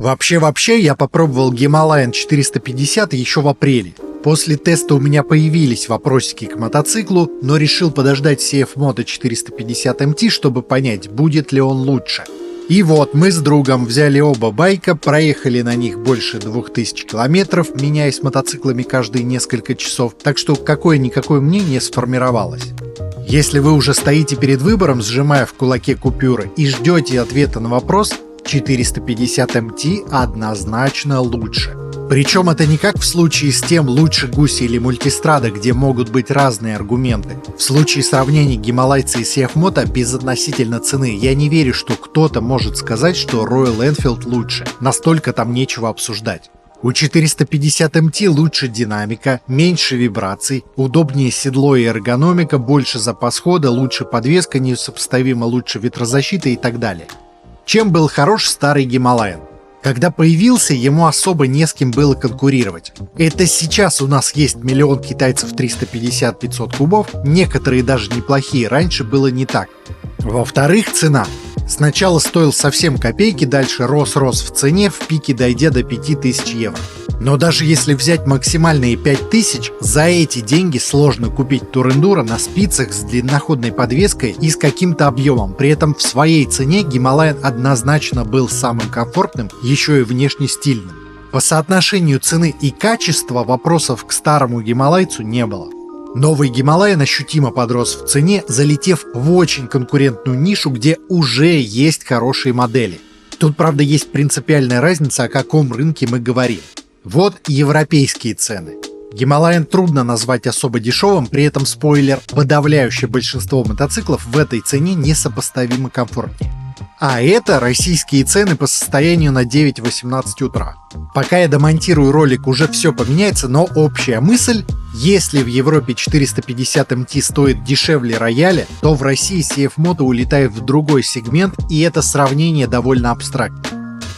Вообще, я попробовал Himalayan 450 еще в апреле. После теста у меня появились вопросики к мотоциклу, но решил подождать CF Moto 450 MT, чтобы понять, будет ли он лучше. И вот мы с другом взяли оба байка, проехали на них больше 2000 километров, меняясь мотоциклами каждые несколько часов, так что какое-никакое мнение сформировалось. Если вы уже стоите перед выбором, сжимая в кулаке купюры, и ждете ответа на вопрос, 450 MT однозначно лучше. Причем это не как в случае с тем лучше гуси или мультистрада, где могут быть разные аргументы. В случае сравнения гималайца и CF Moto безотносительно цены, я не верю, что кто-то может сказать, что Royal Enfield лучше. Настолько там нечего обсуждать. У 450 MT лучше динамика, меньше вибраций, удобнее седло и эргономика, больше запас хода, лучше подвеска, несопоставимо лучше ветрозащита и так далее. Чем был хорош старый Himalayan? Когда появился, ему особо не с кем было конкурировать. Это сейчас у нас есть миллион китайцев 350-500 кубов, некоторые даже неплохие, раньше было не так. Во-вторых, цена. Сначала стоил совсем копейки, дальше рос в цене, в пике дойдя до 5000 евро. Но даже если взять максимальные 5000, за эти деньги сложно купить турендуро на спицах с длинноходной подвеской и с каким-то объемом. При этом в своей цене Himalayan однозначно был самым комфортным, еще и внешне стильным. По соотношению цены и качества вопросов к старому гималайцу не было. Новый Himalayan ощутимо подрос в цене, залетев в очень конкурентную нишу, где уже есть хорошие модели. Тут, правда, есть принципиальная разница, о каком рынке мы говорим. Вот европейские цены. Himalayan трудно назвать особо дешевым, при этом спойлер, подавляющее большинство мотоциклов в этой цене несопоставимо комфортнее. А это российские цены по состоянию на 9:18 утра. Пока я домонтирую ролик, уже все поменяется, но общая мысль: если в Европе 450 MT стоит дешевле рояля, то в России CF Moto улетает в другой сегмент, и это сравнение довольно абстрактно.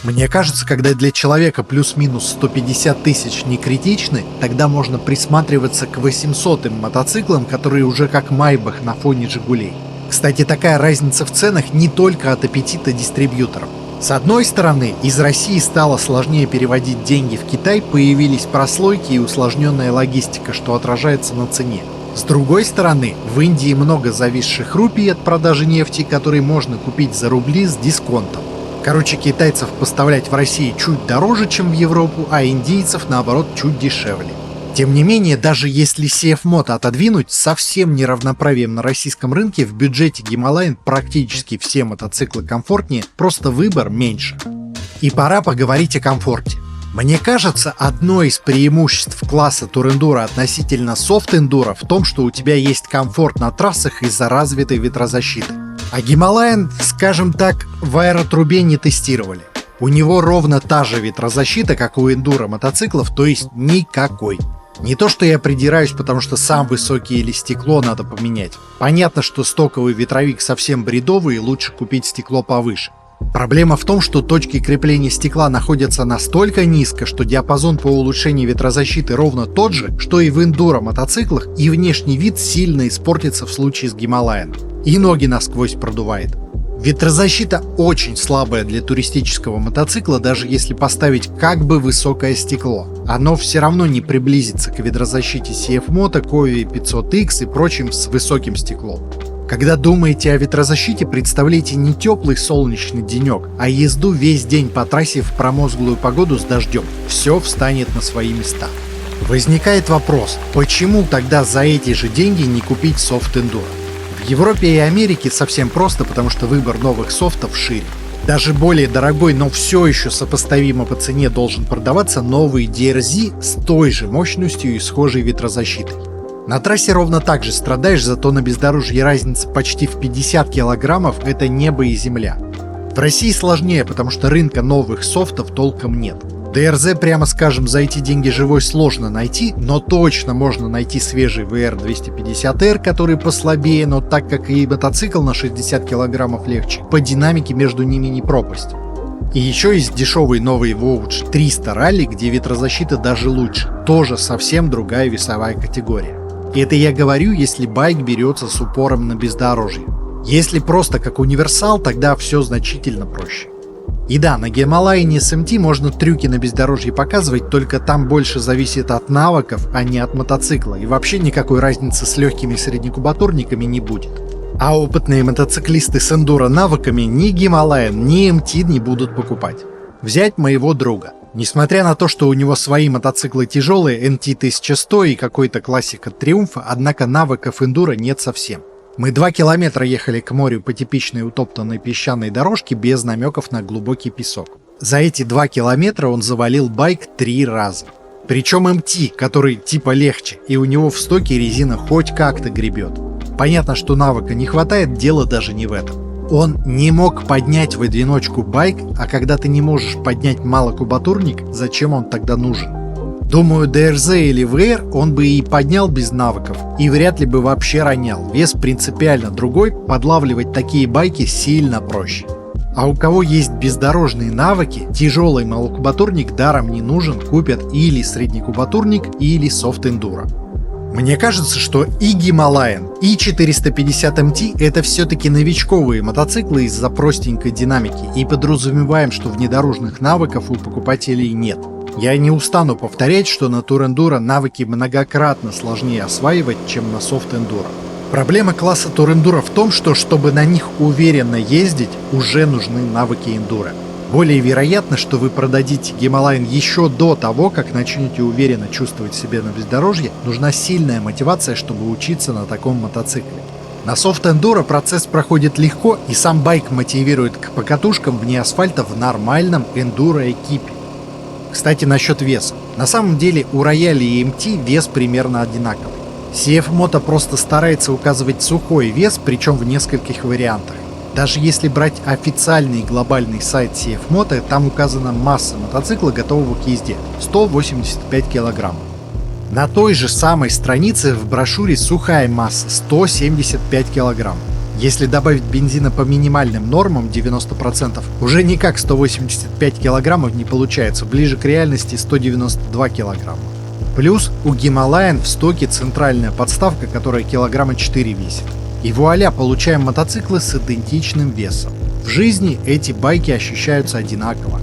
Мне кажется, когда для человека плюс-минус 150 тысяч не критичны, тогда можно присматриваться к 800-м мотоциклам, которые уже как Майбах на фоне Жигулей. Кстати, такая разница в ценах не только от аппетита дистрибьюторов. С одной стороны, из России стало сложнее переводить деньги в Китай, появились прослойки и усложненная логистика, что отражается на цене. С другой стороны, в Индии много зависших рупий от продажи нефти, которые можно купить за рубли с дисконтом. Короче, китайцев поставлять в России чуть дороже, чем в Европу, а индийцев, наоборот, чуть дешевле. Тем не менее, даже если CF Moto отодвинуть, совсем неравноправием на российском рынке в бюджете Himalayan практически все мотоциклы комфортнее, просто выбор меньше. И пора поговорить о комфорте. Мне кажется, одно из преимуществ класса Touring относительно Soft Enduro в том, что у тебя есть комфорт на трассах из-за развитой ветрозащиты. А Himalayan, скажем так, в аэротрубе не тестировали. У него ровно та же ветрозащита, как у эндуро мотоциклов, то есть никакой. Не то, что я придираюсь, потому что сам высокий или стекло надо поменять. Понятно, что стоковый ветровик совсем бредовый и лучше купить стекло повыше. Проблема в том, что точки крепления стекла находятся настолько низко, что диапазон по улучшению ветрозащиты ровно тот же, что и в эндуро мотоциклах, и внешний вид сильно испортится в случае с Himalayan. И ноги насквозь продувает. Ветрозащита очень слабая для туристического мотоцикла, даже если поставить как бы высокое стекло. Оно все равно не приблизится к ветрозащите CF Moto, Kovia 500X и прочим с высоким стеклом. Когда думаете о ветрозащите, представляйте не теплый солнечный денек, а езду весь день по трассе в промозглую погоду с дождем. Все встанет на свои места. Возникает вопрос, почему тогда за эти же деньги не купить Soft Enduro? В Европе и Америке совсем просто, потому что выбор новых софтов шире. Даже более дорогой, но все еще сопоставимо по цене должен продаваться новый DRZ с той же мощностью и схожей ветрозащитой. На трассе ровно так же страдаешь, зато на бездорожье разница почти в 50 килограммов – это небо и земля. В России сложнее, потому что рынка новых софтов толком нет. DRZ, прямо скажем, за эти деньги живой сложно найти, но точно можно найти свежий VR250R, который послабее, но так как и мотоцикл на 60 килограммов легче, по динамике между ними не пропасть. И еще есть дешевый новый Voyage 300 Rally, где ветрозащита даже лучше, тоже совсем другая весовая категория. И это я говорю, если байк берется с упором на бездорожье. Если просто как универсал, тогда все значительно проще. И да, на Гималайне с МТ можно трюки на бездорожье показывать, только там больше зависит от навыков, а не от мотоцикла, и вообще никакой разницы с легкими среднекубатурниками не будет. А опытные мотоциклисты с эндуро навыками ни Гималайн, ни МТ не будут покупать. Взять моего друга. Несмотря на то, что у него свои мотоциклы тяжелые, NT1100 и какой-то классик от Триумфа, однако навыков эндуро нет совсем. Мы 2 километра ехали к морю по типичной утоптанной песчаной дорожке без намеков на глубокий песок. За эти 2 километра он завалил байк 3 раза. Причем МТ, который типа легче, и у него в стоке резина хоть как-то гребет. Понятно, что навыка не хватает, дело даже не в этом. Он не мог поднять в одиночку байк, а когда ты не можешь поднять малокубатурник, зачем он тогда нужен? Думаю, ДРЗ или ВР он бы и поднял без навыков, и вряд ли бы вообще ронял. Вес принципиально другой, подлавливать такие байки сильно проще. А у кого есть бездорожные навыки, тяжелый малокубатурник даром не нужен, купят или среднекубатурник, или софт-эндуро. Мне кажется, что и Гималайн, и 450 МТ это все-таки новичковые мотоциклы из-за простенькой динамики, и подразумеваем, что внедорожных навыков у покупателей нет. Я не устану повторять, что на тур-эндуро навыки многократно сложнее осваивать, чем на софт-эндуро. Проблема класса тур-эндуро в том, что чтобы на них уверенно ездить, уже нужны навыки эндуро. Более вероятно, что вы продадите Гималайн еще до того, как начнете уверенно чувствовать себя на бездорожье, нужна сильная мотивация, чтобы учиться на таком мотоцикле. На софт-эндуро процесс проходит легко, и сам байк мотивирует к покатушкам вне асфальта в нормальном эндуро-экипе. Кстати, насчет веса. На самом деле у Рояля и МТ вес примерно одинаковый. CF Moto просто старается указывать сухой вес, причем в нескольких вариантах. Даже если брать официальный глобальный сайт CF Moto, там указана масса мотоцикла, готового к езде – 185 кг. На той же самой странице в брошюре сухая масса – 175 кг. Если добавить бензина по минимальным нормам 90%, уже никак 185 кг не получается, ближе к реальности 192 кг. Плюс у Гималайн в стоке центральная подставка, которая килограмма 4 весит. И вуаля, получаем мотоциклы с идентичным весом. В жизни эти байки ощущаются одинаково.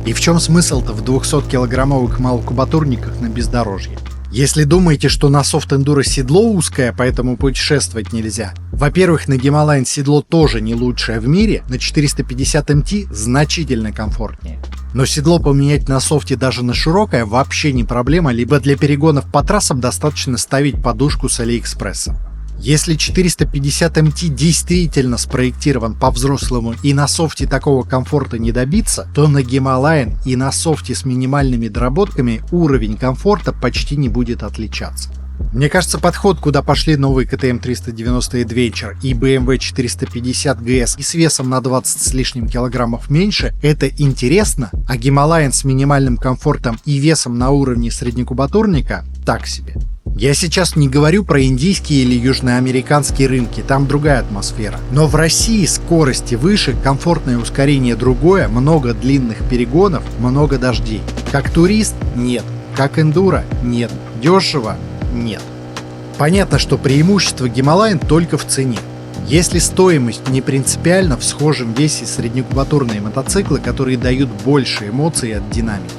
И в чем смысл-то в 200-килограммовых малокубатурниках на бездорожье? Если думаете, что на софт-эндуро седло узкое, поэтому путешествовать нельзя. Во-первых, на Гималайн седло тоже не лучшее в мире, на 450 МТ значительно комфортнее. Но седло поменять на софте даже на широкое вообще не проблема, либо для перегонов по трассам достаточно ставить подушку с Алиэкспресса. Если 450 МТ действительно спроектирован по-взрослому и на софте такого комфорта не добиться, то на Гималайн и на софте с минимальными доработками уровень комфорта почти не будет отличаться. Мне кажется, подход, куда пошли новый KTM 390 Adventure и BMW 450 GS и с весом на 20 с лишним килограммов меньше, это интересно, а Гималайн с минимальным комфортом и весом на уровне среднекубатурника так себе. Я сейчас не говорю про индийские или южноамериканские рынки, там другая атмосфера. Но в России скорости выше, комфортное ускорение другое, много длинных перегонов, много дождей. Как турист – нет. Как эндуро – нет. Дешево – нет. Понятно, что преимущество Гималайн только в цене. Если стоимость не принципиальна, в схожем весе среднекубатурные мотоциклы, которые дают больше эмоций от динамики.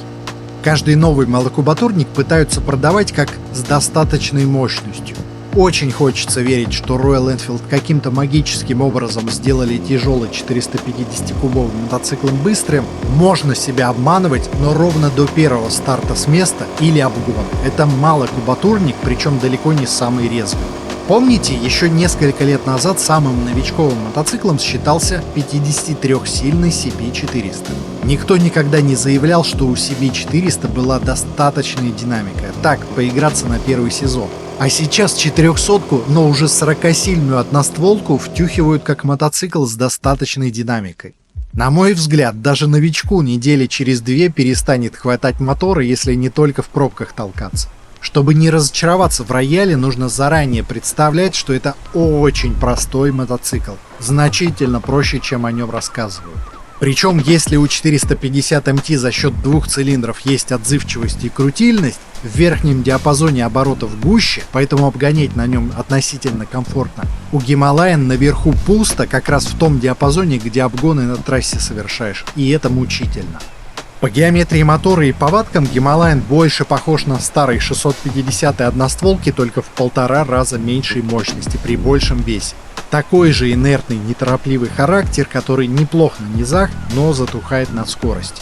Каждый новый малокубатурник пытаются продавать как с достаточной мощностью. Очень хочется верить, что Royal Enfield каким-то магическим образом сделали тяжелый 450-кубовый мотоциклом быстрым. Можно себя обманывать, но ровно до первого старта с места или обгон. Это малокубатурник, причем далеко не самый резвый. Помните, еще несколько лет назад самым новичковым мотоциклом считался 53-сильный CB400. Никто никогда не заявлял, что у CB400 была достаточная динамика. Так, поиграться на первый сезон. А сейчас 400-ку, но уже 40-сильную одностволку втюхивают как мотоцикл с достаточной динамикой. На мой взгляд, даже новичку недели через 2 перестанет хватать мотора, если не только в пробках толкаться. Чтобы не разочароваться в рояле, нужно заранее представлять, что это очень простой мотоцикл. Значительно проще, чем о нем рассказывают. Причем, если у 450 МТ за счет двух цилиндров есть отзывчивость и крутильность, в верхнем диапазоне оборотов гуще, поэтому обгонять на нем относительно комфортно. У Himalayan наверху пусто, как раз в том диапазоне, где обгоны на трассе совершаешь, и это мучительно. По геометрии мотора и повадкам Himalayan больше похож на старый 650 одностволки, только в 1,5 раза меньшей мощности при большем весе. Такой же инертный, неторопливый характер, который неплох на низах, но затухает на скорости.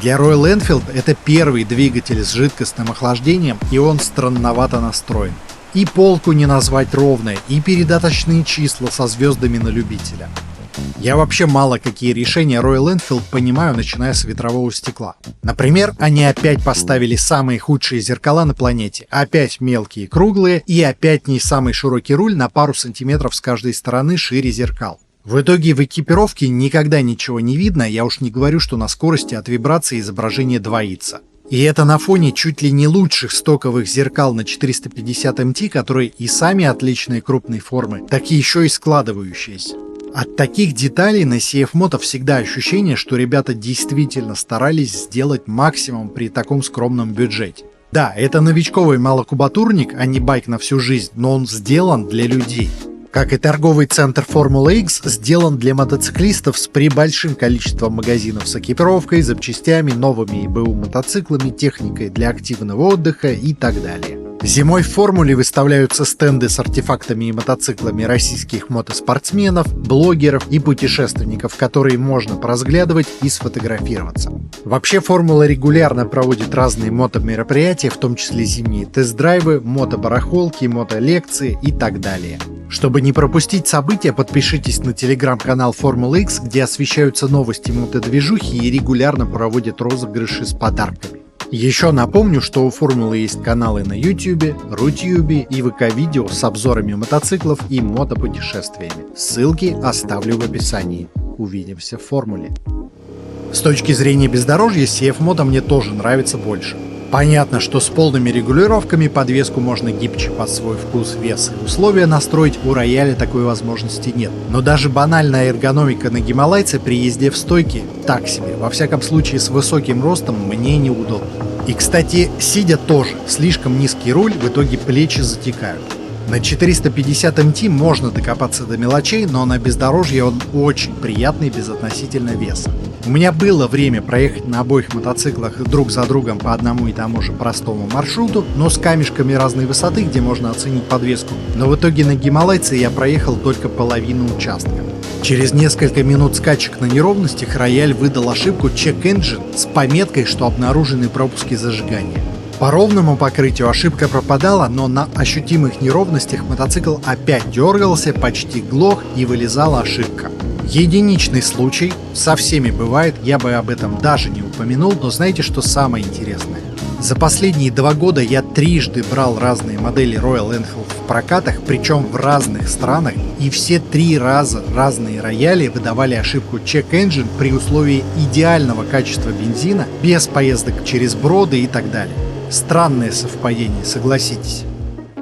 Для Royal Enfield это первый двигатель с жидкостным охлаждением, и он странновато настроен. И полку не назвать ровной, и передаточные числа со звездами на любителя. Я вообще мало какие решения Royal Enfield понимаю, начиная с ветрового стекла. Например, они опять поставили самые худшие зеркала на планете, опять мелкие круглые и опять не самый широкий руль на пару сантиметров с каждой стороны шире зеркал. В итоге в экипировке никогда ничего не видно, я уж не говорю, что на скорости от вибрации изображение двоится. И это на фоне чуть ли не лучших стоковых зеркал на 450 МТ, которые и сами отличные крупной формы, так и еще и складывающиеся. От таких деталей на CF Moto всегда ощущение, что ребята действительно старались сделать максимум при таком скромном бюджете. Да, это новичковый малокубатурник, а не байк на всю жизнь, но он сделан для людей. Как и торговый центр Formula X, сделан для мотоциклистов с большим количеством магазинов с экипировкой, запчастями, новыми ИБУ мотоциклами, техникой для активного отдыха и так далее. Зимой в Формуле выставляются стенды с артефактами и мотоциклами российских мотоспортсменов, блогеров и путешественников, которые можно поразглядывать и сфотографироваться. Вообще Формула регулярно проводит разные мотомероприятия, в том числе зимние тест-драйвы, мотобарахолки, мотолекции и так далее. Чтобы не пропустить события, подпишитесь на телеграм-канал Formula X, где освещаются новости мотодвижухи и регулярно проводят розыгрыши с подарками. Еще напомню, что у Формулы есть каналы на YouTube, Рутюбе и ВК-видео с обзорами мотоциклов и мотопутешествиями. Ссылки оставлю в описании. Увидимся в Формуле. С точки зрения бездорожья, CF Moto мне тоже нравится больше. Понятно, что с полными регулировками подвеску можно гибче под свой вкус, вес и условия настроить, у Рояля такой возможности нет. Но даже банальная эргономика на гималайце при езде в стойке так себе, во всяком случае с высоким ростом мне неудобно. И кстати, сидя тоже, слишком низкий руль, в итоге плечи затекают. На 450 МТ можно докопаться до мелочей, но на бездорожье он очень приятный безотносительно веса. У меня было время проехать на обоих мотоциклах друг за другом по одному и тому же простому маршруту, но с камешками разной высоты, где можно оценить подвеску. Но в итоге на гималайце я проехал только половину участка. Через несколько минут скачек на неровностях Рояль выдал ошибку Check Engine с пометкой, что обнаружены пропуски зажигания. По ровному покрытию ошибка пропадала, но на ощутимых неровностях мотоцикл опять дергался, почти глох и вылезала ошибка. Единичный случай, со всеми бывает, я бы об этом даже не упомянул, но знаете, что самое интересное? За последние 2 года я трижды брал разные модели Royal Enfield в прокатах, причем в разных странах, и все 3 раза разные рояли выдавали ошибку Check Engine при условии идеального качества бензина, без поездок через броды и так далее. Странное совпадение, согласитесь.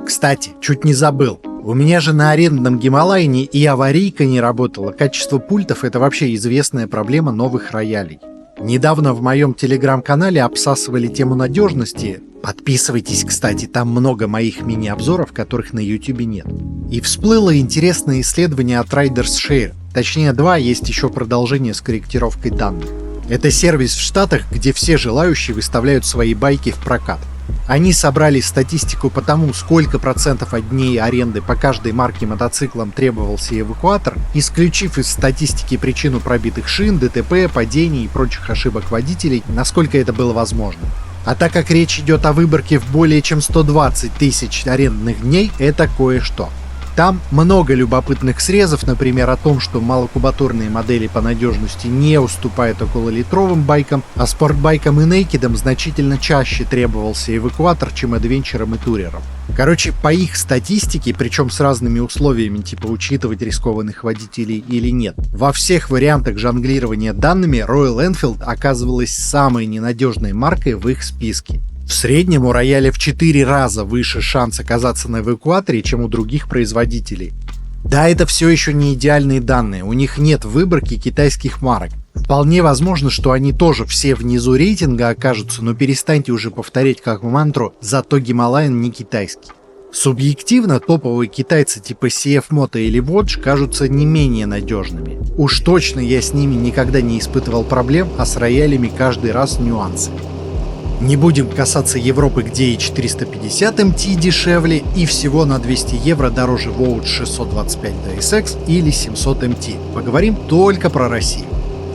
Кстати, чуть не забыл. У меня же на арендном Гималайне и аварийка не работала. Качество пультов — это вообще известная проблема новых роялей. Недавно в моем телеграм-канале обсасывали тему надежности. Подписывайтесь, кстати, там много моих мини-обзоров, которых на YouTube нет. И всплыло интересное исследование от Riders Share. Точнее 2, есть еще продолжение с корректировкой данных. Это сервис в Штатах, где все желающие выставляют свои байки в прокат. Они собрали статистику по тому, сколько процентов от дней аренды по каждой марке мотоциклам требовался эвакуатор, исключив из статистики причину пробитых шин, ДТП, падений и прочих ошибок водителей, насколько это было возможно. А так как речь идет о выборке в более чем 120 тысяч арендных дней, это кое-что. Там много любопытных срезов, например, о том, что малокубатурные модели по надежности не уступают окололитровым байкам, а спортбайкам и нейкидам значительно чаще требовался эвакуатор, чем адвенчерам и турерам. Короче, по их статистике, причем с разными условиями, типа учитывать рискованных водителей или нет, во всех вариантах жонглирования данными Royal Enfield оказывалась самой ненадежной маркой в их списке. В среднем у рояля в 4 раза выше шанс оказаться на эвакуаторе, чем у других производителей. Да, это все еще не идеальные данные, у них нет выборки китайских марок. Вполне возможно, что они тоже все внизу рейтинга окажутся, но перестаньте уже повторять как мантру, зато Гималаян не китайский. Субъективно топовые китайцы типа CF Moto или Watch кажутся не менее надежными. Уж точно я с ними никогда не испытывал проблем, а с роялями каждый раз нюансы. Не будем касаться Европы, где и 450 MT дешевле, и всего на 200 евро дороже Watch 625 DSX или 700 MT. Поговорим только про Россию.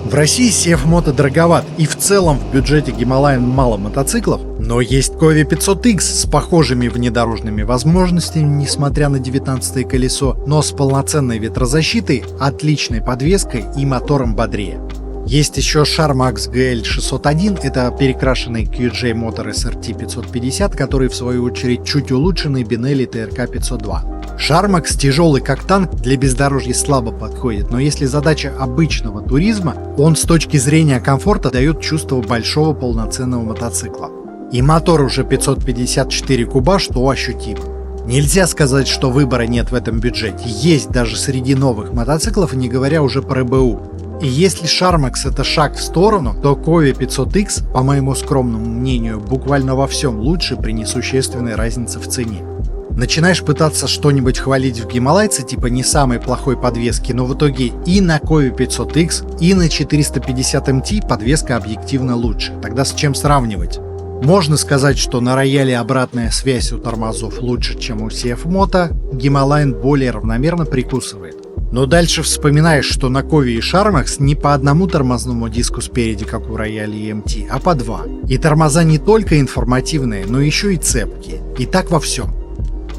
В России CF Moto дороговат, и в целом в бюджете Гималаян мало мотоциклов, но есть Кове 500X с похожими внедорожными возможностями, несмотря на 19-е колесо, но с полноценной ветрозащитой, отличной подвеской и мотором бодрее. Есть еще Sharmax GL601, это перекрашенный QJ Motor SRT 550, который в свою очередь чуть улучшенный Benelli TRK 502. Sharmax тяжелый как танк, для бездорожья слабо подходит, но если задача обычного туризма, он с точки зрения комфорта дает чувство большого полноценного мотоцикла. И мотор уже 554 куба, что ощутимо. Нельзя сказать, что выбора нет в этом бюджете, есть даже среди новых мотоциклов, не говоря уже про БУ. И если Sharmax это шаг в сторону, то Кове 500X, по моему скромному мнению, буквально во всем лучше при несущественной разнице в цене. Начинаешь пытаться что-нибудь хвалить в гималайце, типа не самой плохой подвески, но в итоге и на Кове 500X, и на 450 MT подвеска объективно лучше. Тогда с чем сравнивать? Можно сказать, что на рояле обратная связь у тормозов лучше, чем у CF Moto, Гималаян более равномерно прикусывает. Но дальше вспоминаешь, что на Кове и Sharmax не по одному тормозному диску спереди, как у рояля и MT, а по два. И тормоза не только информативные, но еще и цепкие. И так во всем.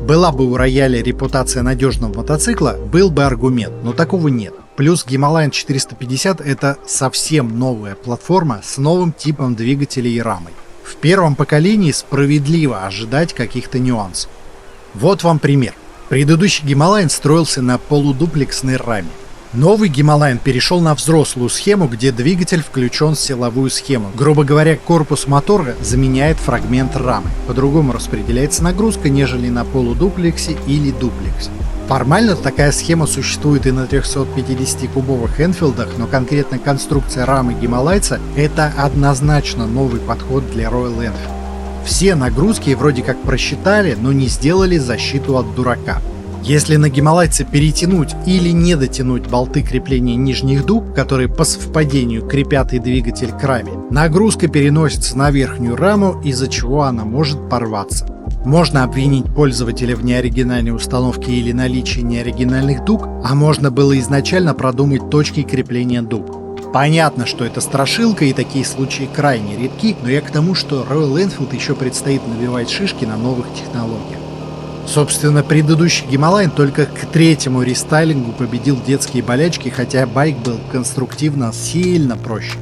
Была бы у рояля репутация надежного мотоцикла, был бы аргумент, но такого нет. Плюс Гималаян 450 это совсем новая платформа с новым типом двигателя и рамой. В первом поколении справедливо ожидать каких-то нюансов. Вот вам пример. Предыдущий Гималаян строился на полудуплексной раме. Новый Гималаян перешел на взрослую схему, где двигатель включен в силовую схему. Грубо говоря, корпус мотора заменяет фрагмент рамы. По-другому распределяется нагрузка, нежели на полудуплексе или дуплексе. Формально такая схема существует и на 350-кубовых Энфилдах, но конкретно конструкция рамы гималайца – это однозначно новый подход для Royal Enfield. Все нагрузки вроде как просчитали, но не сделали защиту от дурака. Если на гималайце перетянуть или не дотянуть болты крепления нижних дуг, которые по совпадению крепят и двигатель к раме, нагрузка переносится на верхнюю раму, из-за чего она может порваться. Можно обвинить пользователя в неоригинальной установке или наличии неоригинальных дуг, а можно было изначально продумать точки крепления дуг. Понятно, что это страшилка и такие случаи крайне редки, но я к тому, что Royal Enfield еще предстоит набивать шишки на новых технологиях. Собственно, предыдущий Гималаян только к третьему рестайлингу победил детские болячки, хотя байк был конструктивно сильно проще.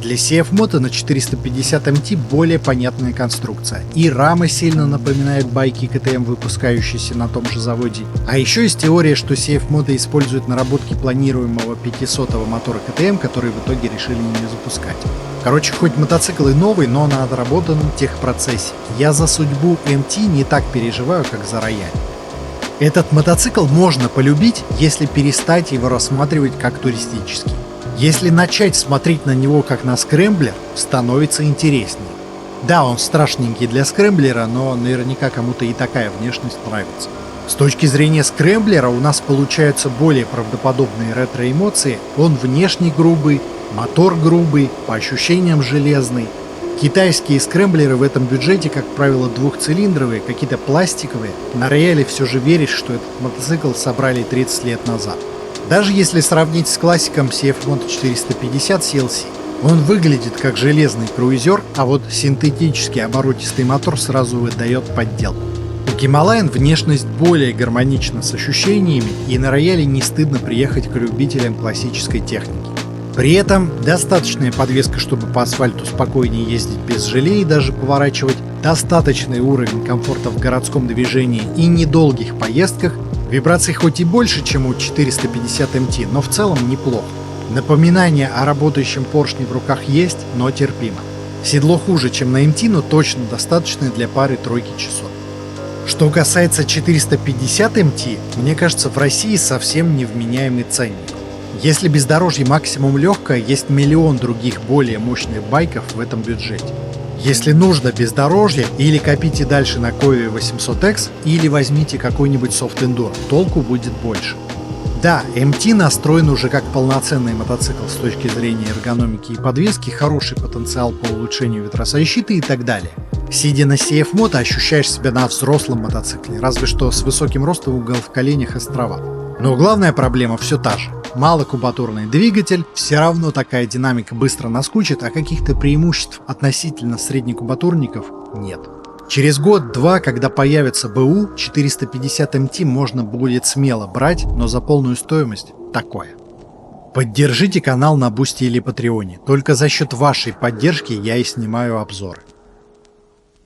Для CF Moto на 450 MT более понятная конструкция, и рама сильно напоминает байки КТМ, выпускающиеся на том же заводе. А еще есть теория, что CF Moto использует наработки планируемого 500-го мотора КТМ, который в итоге решили не запускать. Короче, хоть мотоцикл и новый, но на отработанном техпроцессе. Я за судьбу MT не так переживаю, как за рояль. Этот мотоцикл можно полюбить, если перестать его рассматривать как туристический. Если начать смотреть на него как на скрэмблер, становится интереснее. Да, он страшненький для скрэмблера, но наверняка кому-то и такая внешность нравится. С точки зрения скрэмблера у нас получаются более правдоподобные ретро-эмоции. Он внешне грубый, мотор грубый, по ощущениям железный. Китайские скрэмблеры в этом бюджете, как правило, двухцилиндровые, какие-то пластиковые. На рояле все же веришь, что этот мотоцикл собрали 30 лет назад. Даже если сравнить с классиком CF Moto 450 CLC, он выглядит как железный круизер, а вот синтетический оборотистый мотор сразу выдает подделку. У Гималаян внешность более гармонична с ощущениями, и на рояле не стыдно приехать к любителям классической техники. При этом достаточная подвеска, чтобы по асфальту спокойнее ездить без желе и даже поворачивать, достаточный уровень комфорта в городском движении и недолгих поездках. Вибраций хоть и больше, чем у 450 MT, но в целом неплохо. Напоминание о работающем поршне в руках есть, но терпимо. Седло хуже, чем на MT, но точно достаточно для пары-тройки часов. Что касается 450 MT, мне кажется, в России совсем невменяемый ценник. Если бездорожье максимум легкое, есть миллион других более мощных байков в этом бюджете. Если нужно бездорожье, или копите дальше на Kovia 800X, или возьмите какой-нибудь Soft Enduro, толку будет больше. Да, MT настроен уже как полноценный мотоцикл с точки зрения эргономики и подвески, хороший потенциал по улучшению ветрозащиты и так далее. Сидя на CF Moto, ощущаешь себя на взрослом мотоцикле, разве что с высоким ростом угол в коленях и острова. Но главная проблема все та же. Малокубатурный двигатель, все равно такая динамика быстро наскучит, а каких-то преимуществ относительно среднекубатурников нет. Через год-два, когда появится БУ, 450 МТ можно будет смело брать, но за полную стоимость такое. Поддержите канал на Бусти или Патреоне. Только за счет вашей поддержки я и снимаю обзоры.